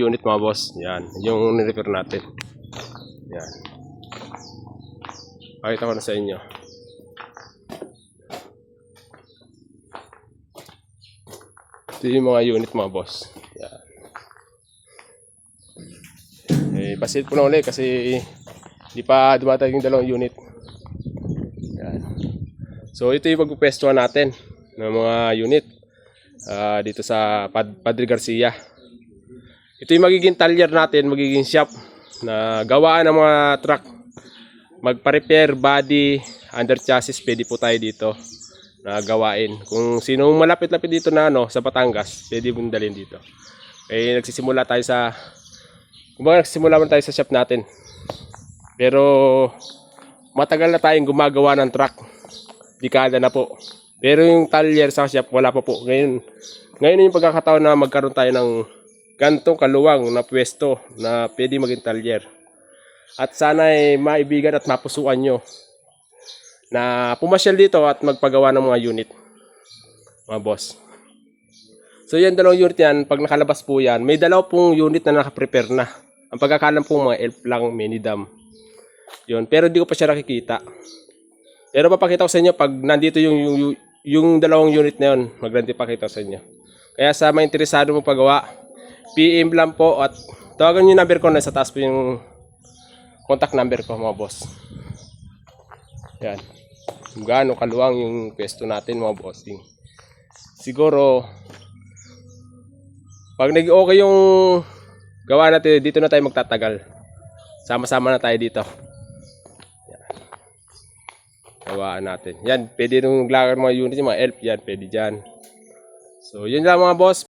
unit mga boss. Yan, yung ni-repair natin. Yan. Pakita ko na sa inyo. Ito yung mga unit mga boss. Yan. Pasit ko na ulit kasi hindi pa dumatag yung dalawang unit. Yan. So ito yung pagpupwestuhan natin ng mga unit dito sa Padre Garcia. Ito yung magiging talyer natin, magiging shop na gawaan ng mga truck. Magpa-repair, body, under chassis, pwede po tayo dito na gawain. Kung sino malapit-lapit dito na sa Batangas, pwede mong dalhin dito. Nagsisimula tayo sa shop natin. Pero matagal na tayong gumagawa ng truck. Dekada na po. Pero yung talyer sa shop, wala pa po. Ngayon yung pagkakataon na magkaroon tayo ng gantong kaluwang na pwesto na pwede maging talyer. At sana ay maibigan at mapusuan nyo na pumasyal dito at magpagawa ng mga unit, mga boss. So yan, dalawang unit yan. Pag nakalabas po yan, may dalaw pong unit na nakaprepare na. Ang pagkakalam po mga elf lang, mini dam. Yun. Pero di ko pa siya nakikita. Pero papakita ko sa inyo pag nandito yung dalawang unit na yun. Maglanti pakita ko sa inyo. Kaya sa mga interesado mo pagawa, PM lang po at tawagan yung number ko na sa taas po yung contact number ko mga boss. Yan. Kung gaano kaluwang yung pwesto natin mga bossing. Siguro pag nag-okay yung gawa natin, dito na tayo magtatagal. Sama-sama na tayo dito. Yan. Gawaan natin. Yan, pwede nung maglakad mga unit, yung mga elf yan, pwede dyan. So yun lang mga boss.